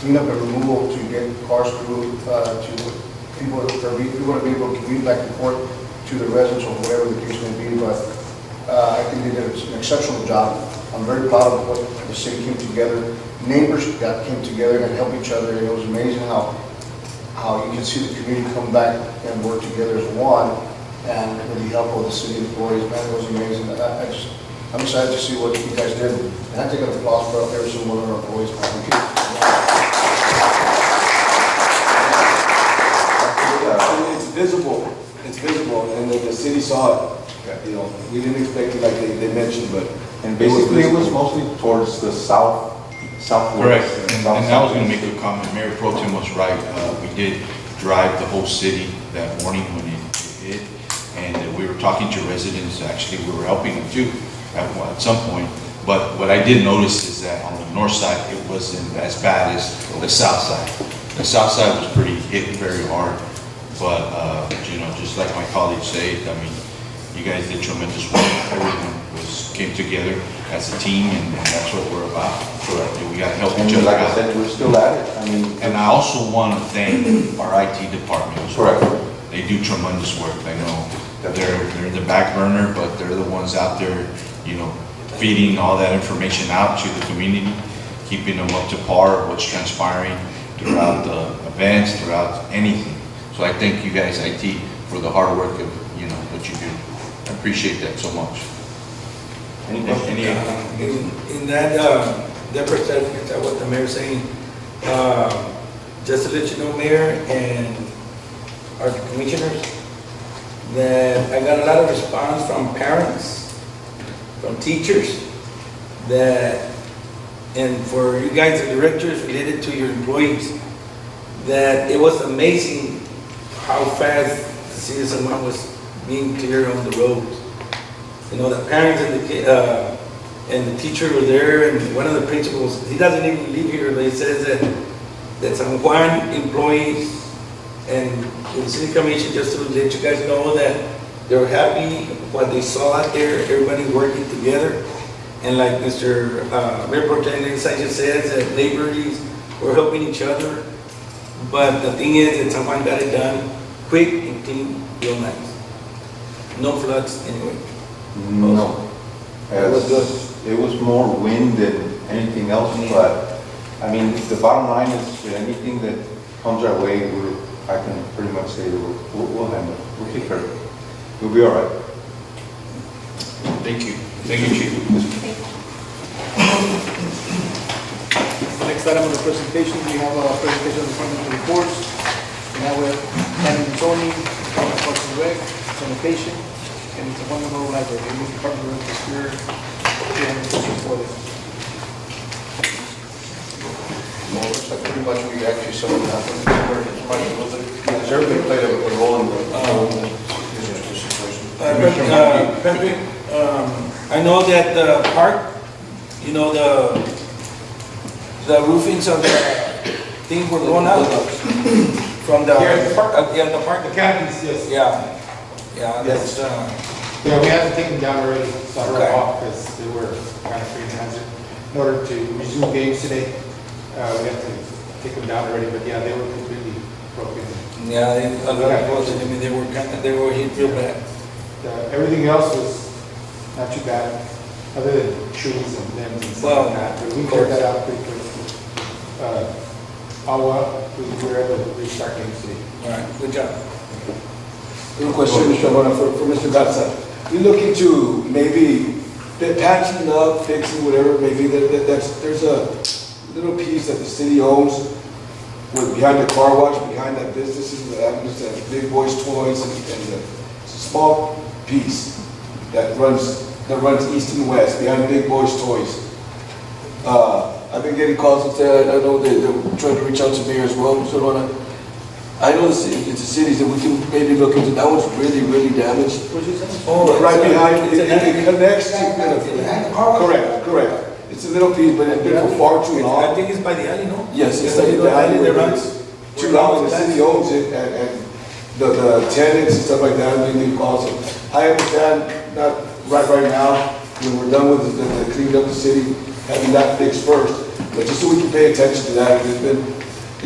cleanup and removal to get cars through to people that are be able to commute back and forth to the residents or whatever the case may be. But I think they did an exceptional job. I'm very proud of what the city came together. Neighbors came together and helped each other. And it was amazing how you can see the community come back and work together as one. and with the help of the city employees, man, it was amazing. I'm excited to see what you guys did. And I take an applause for every single one of our employees, man. It's visible, and the city saw it. You know, we didn't expect it like they mentioned, but. And basically, it was mostly towards the southwest. Correct, and I was gonna make a comment, Mayor Pro Tem was right, we did drive the whole city that morning when it hit, and we were talking to residents, actually, we were helping them too, at some point, but what I did notice is that on the north side, it wasn't as bad as the south side. The south side was pretty hit very hard, but, you know, just like my colleagues say, I mean, you guys did tremendous work, everyone came together as a team, and that's what we're about. We gotta help each And other like I out. said, we're still at it. I mean. And I also want to thank our IT department as well. They do tremendous work. I know that they're the back burner, but they're the ones out there, you know, feeding all that information out to the community, keeping them up to par of what's transpiring throughout the events, throughout anything. So I thank you guys, IT, for the hard work of, you know, what you do. I appreciate that so much. In that perspective, that what the mayor's saying, just to let you know, Mayor and our commissioners, that I got a lot of response from parents, from teachers, that, and for you guys, the directors related to your employees, that it was amazing how fast the city of San Juan was being clear on the roads. You know, the parents and the teacher were there, and one of the principals, he doesn't even live here, but he says that San Juan employees and the city commission, just to let you guys know that they were happy what they saw out there, everybody working together. And like Mr. Mayor Pro Tem Sanchez says, that neighbors were helping each other. But the thing is that San Juan got it done quick and clean, real nice. No floods anyway. No. It was more wind than anything else, but, I mean, the bottom line is that anything that comes our way, I can pretty much say that we'll handle it. We'll take care of it. We'll be all right. Thank you. Thank you, Chief. Next item on the presentation, we have a presentation of the departmental reports. We have planning and zoning, Department of Parks and Rec, sanitation, and it's a one-member library. The Department of Rec is here. We have a question for this. Well, it looks like pretty much we actually summed it up. Has everybody played a role in the situation? Patrick, I know that the park, you know, the roofings of the things were going out from the. Here at the park? Yeah, the park. The canopies, yes. Yeah, Yes. that's, Yeah, we had to take them down already, so Okay. off, because they were kind of free transit. In order to resume games today, we had to take them down already, but yeah, they were completely broken. yeah, a lot of clothes, I mean, they were hit real bad. Everything else was not too bad, other than trees and limbs and stuff like that, but we cleared that out pretty quickly. We were able to restart games today. All right, good job. Good question, Mr. Juan, for Mr. Garza. We look into maybe patching up, fixing whatever, maybe there's a little piece that the city owns with behind the car wash, behind that businesses, that Big Boys Toys, and it's a small piece that runs east and west behind Big Boys Toys. I've been getting calls and say, I know they're trying to reach out to me as well, Mr. Juan. I know it's the cities that we can maybe look into. That one's really, really damaged. Oh, right behind, it connects to, correct. It's a little piece, but it's been for far too long. I think it's by the alley, no? Yes, it's like the alley that runs too long, the city owns it, and the tenants and stuff like that, and they call it. I understand, not right now, when we're done with the cleaning up the city, having that fixed first, but just so we can pay attention to that, it's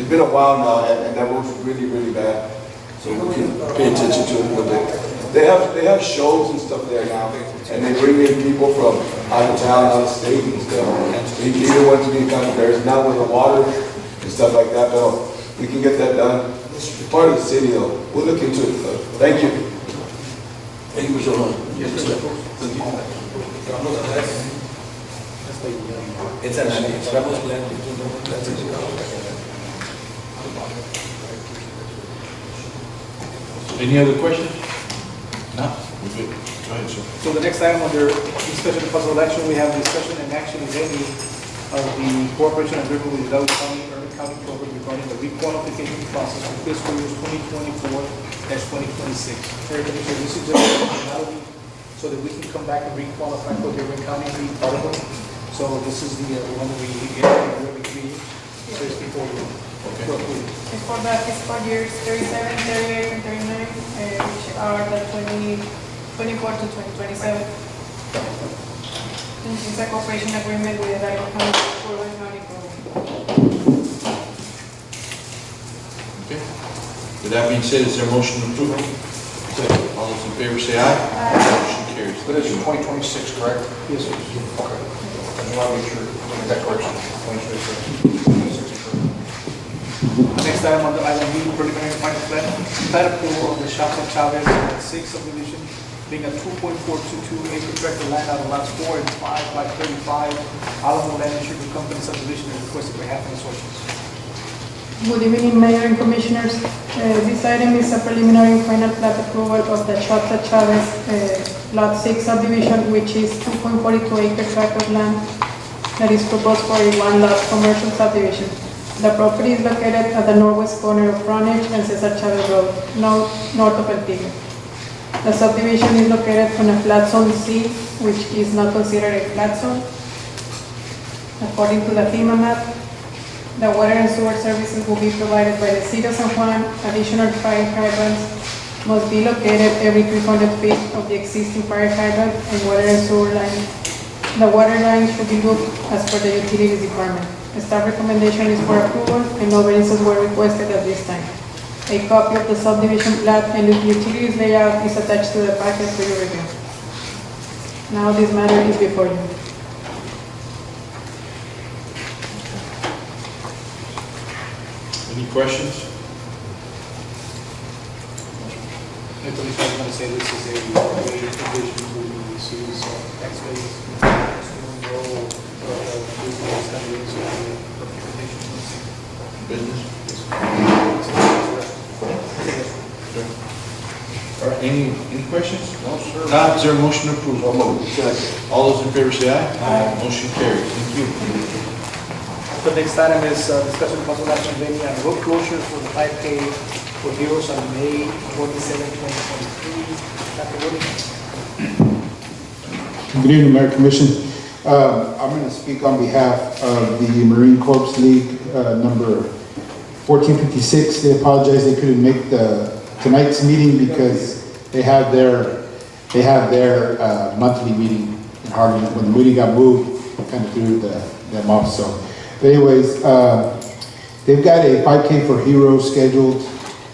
been a while now, and that road's really, really bad. So we can pay attention to it a little bit. They have shows and stuff there now, and they bring in people from out of town, out of state and stuff. They either want to be kind of bears now with the water and stuff like that, but we can get that done. It's part of the city though. We'll look into it though. Thank you. It's an Ramos Blanco. Any other questions? No? We're good. Go ahead, sir. So the next item under discussion and possible action, we have discussion and action, if any, of the cooperation agreement with Hidalgo County, Urban County Program regarding the requalification process for fiscal years 2024-2026. Mayor Commissioner, this is just a formality so that we can come back and requalify for the Urban County to be part of it. So this is the one that we get every 3 years. So it's before you. It's for years 37, 38, and 39, which are the 2024 to 2027. It's a cooperation agreement with the Hidalgo County Urban County Program. Okay. With that being said, is there a motion to approve? All those in favor say aye. Motion carries. But it's 2026, correct? Yes, sir. Okay. I just want to make sure, make that correction, 2026. Next item on the item B, preliminary final plan, plat approval of the Shops at Chavez Lot 6 subdivision, being a 2.422 acre tract of land out of lots 4 and 5 by 35, Alamo Land Insurance Company subdivision, and requested by half associates. Good evening, Mayor and Commissioners. This item is a preliminary final plat approval of the Shops at Chavez Lot 6 subdivision, which is 2.42 acre tract of land that is proposed for a one-lot commercial subdivision. The property is located at the northwest corner of Frontage and Cesar Chavez Road, north of El Tigre. The subdivision is located on a flat zone C, which is not considered a flat zone. According to the FEMA map, the water and sewer services will be provided by the City of San Juan. Additional fire hydrants must be located every 300 feet of the existing fire hydrant and water and sewer line. The water line should be looped as per the utilities department. The staff recommendation is for approval and no variances were requested at this time. A copy of the subdivision plat and the utilities layout is attached to the packet for your review. Now this matter is before you. Any questions? The Commissioner is going to say this is a provision to the city's tax base. Business? All right, any questions? No, sir. Not, is there a motion to approve? All those in favor say aye. Aye. Motion carries. Thank you. The next item is discussion of possible action, any on road closure for the 5K for Heroes on May 27, 2023. Dr. Woody? Good evening, Mayor Commission. I'm going to speak on behalf of the Marine Corps League, number 1456. They apologize they couldn't make tonight's meeting because they have their monthly meeting in Harlem. When the meeting got moved, it kind of threw them off. So, but anyways, they've got a 5K for Heroes scheduled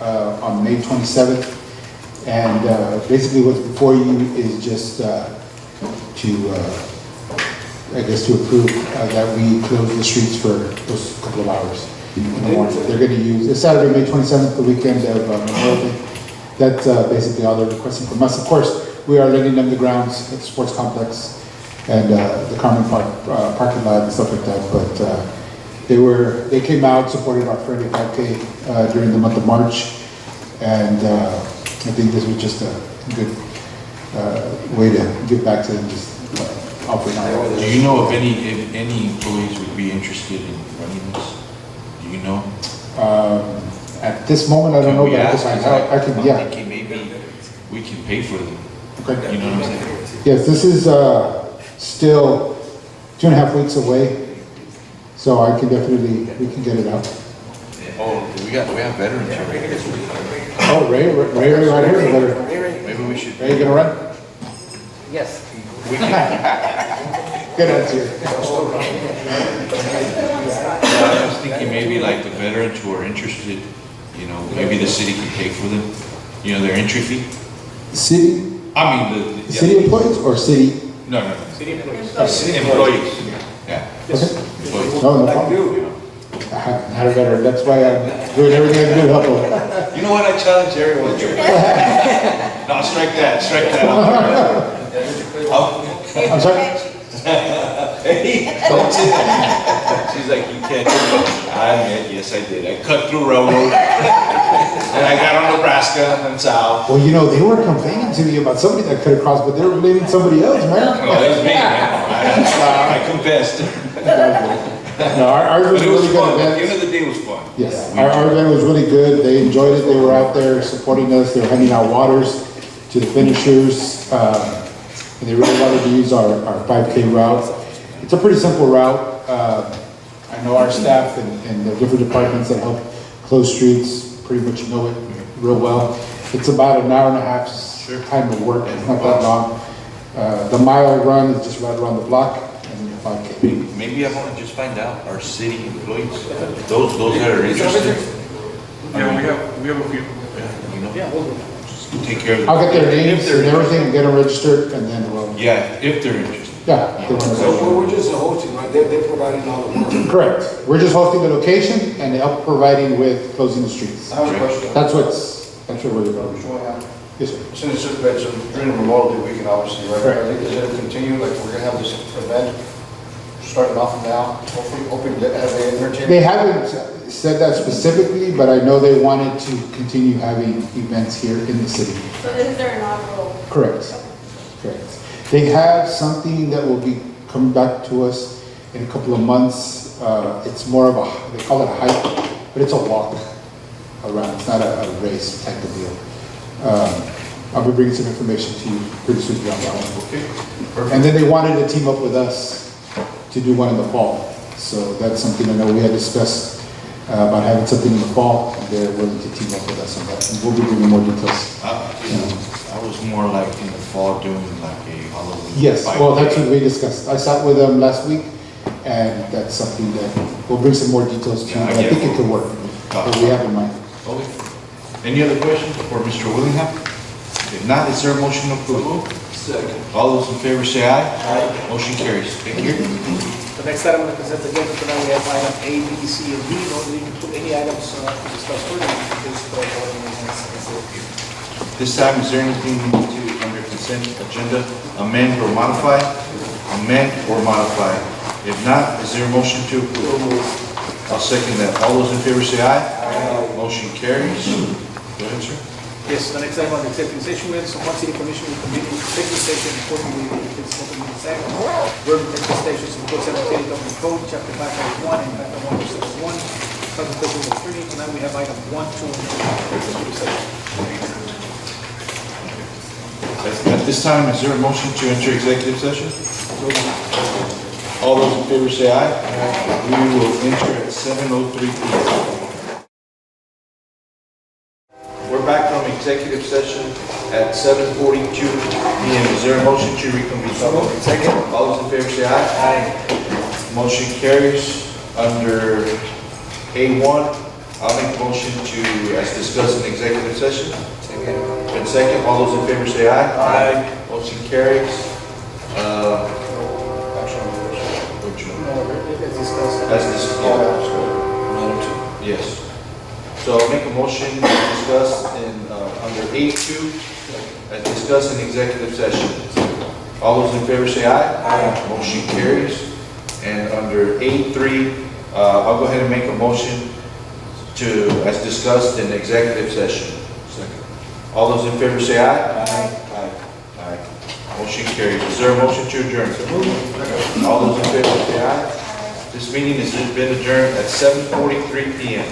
on May 27th, and basically what's before you is just to approve that we close the streets for those couple of hours in the morning. They're going to use, it's Saturday, May 27th, the weekend of Memorial Day. That's basically all they're requesting from us. Of course, we are letting them the grounds at the sports complex and the Carmen Park parking lot and stuff like that. But they came out, supported our friendly 5K during the month of March. And I think this was just a good way to give back to them, just offering our. Do you know if any employees would be interested in running this? Do you know? At this moment, I don't know, but I can, yeah. I'm thinking maybe we can pay for them. Okay. You know what I'm saying? Yes, this is still 2.5 weeks away, so I can definitely, we can get it out. Oh, we have veterans here. Oh, Ray right here, better. Maybe we should. Ray, you gonna run? Yes. We can. Good answer. I was thinking maybe like the veterans who are interested, you know, maybe the city can pay for them, you know, their entry fee. City? I mean, the City employees or city? No. City employees. Employees. Yeah. Okay. Employees. No problem. I haven't had a better, that's why I'm doing everything I can to help them. You know what, I challenge everyone. No, strike that. I'm sorry? Hey, don't say that. She's like, you can't do it. I admit, yes, I did. I cut through railroad. And I got on Nebraska and south. Well, you know, they were complaining to me about somebody that cut across, but they were blaming somebody else, man. Oh, that was me, man. I confessed. No, ours was But a it was really good fun. At the event. end of the day, it was fun. Yes, our event was really good. They enjoyed it. They were out there supporting us. They were handing out waters to the finishers. And they really wanted to use our 5K route. It's a pretty simple route. I know our staff and the different departments that help close streets pretty much know it real well. It's about an hour and a half's time of work. It's not that long. The mile run is just right around the block, and then 5K. Maybe I want to just find out our city employees, those that are interested. Yeah, we have a few. You know, Yeah, we'll do. just take care of them. I'll get their If names they're and everything and get them registered, and then we'll, Yeah, if they're interested. yeah. they wanna So go. we're just hosting, right? They're providing all the work. Correct. We're just hosting the location and help providing with closing the streets. I have a question. That's what we're doing. Joanne, Yes, sir. since it's during Memorial Day weekend, obviously, right? Correct. Is it gonna continue, like, we're gonna have this event starting off now, hoping to have they entertained? They haven't said that specifically, but I know they wanted to continue having events here in the city. So this is their inaugural. Correct. Correct. They have something that will be coming back to us in a couple of months. It's more of a, they call it a hike, but it's a walk around. It's not a race type of deal. I'll be bringing some information to you pretty soon on that one. Okay. And then they wanted to team up with us to do one in the fall. So that's something I know we had discussed about having something in the fall, and they're willing to team up with us on that. And we'll be bringing more details. I was more like in the fall doing like a Halloween. Yes, well, that's 5K. what we discussed. I sat with them last week, and that's something that we'll bring some more details to you. Yeah, I But I get think it. it could work, what we have in mind. Okay. Any other questions for Mr. Willingham? If not, is there a motion to approve? Second. All those in favor say aye. Aye. Motion carries. Thank you. The next item on the consent agenda tonight, we have item A, B, C, and D. In order to include any items to discuss further, please call for This time, is there anything we need to, under consent agenda, amend or modify? Amend or modify? If not, is there a motion to approve? I'll second that. All those in favor say aye. Aye. Motion carries. Go ahead, sir. Yes, the next item on the executive session, we have some city commission will convene in executive session according to the open meetings act. Word executive sessions in code 78 of the code, chapter 551 and 551, subject to the attorney. Tonight we have item 1, 2, and 3, executive session. At this time, is there a motion to enter executive session? All those in favor say aye. We will enter at 7:03 p.m. We're back from executive session at 7:42 p.m. Is there a motion to reconvene? Second. All those in favor say aye. Aye. Motion carries. Under A1, I'll make a motion to, as discussed in executive session. And second, all those in favor say aye. Aye. Motion carries. Which one? As discussed. As discussed. Yes. So I'll make a motion to discuss in, under A2, as discussed in executive session. All those in favor say aye. Aye. Motion carries. And under A3, I'll go ahead and make a motion to, as discussed in executive session. Second. All those in favor say aye. Aye. Aye. Motion carries. Is there a motion to adjourn? All those in favor say aye. This meeting has been adjourned at 7:43 p.m.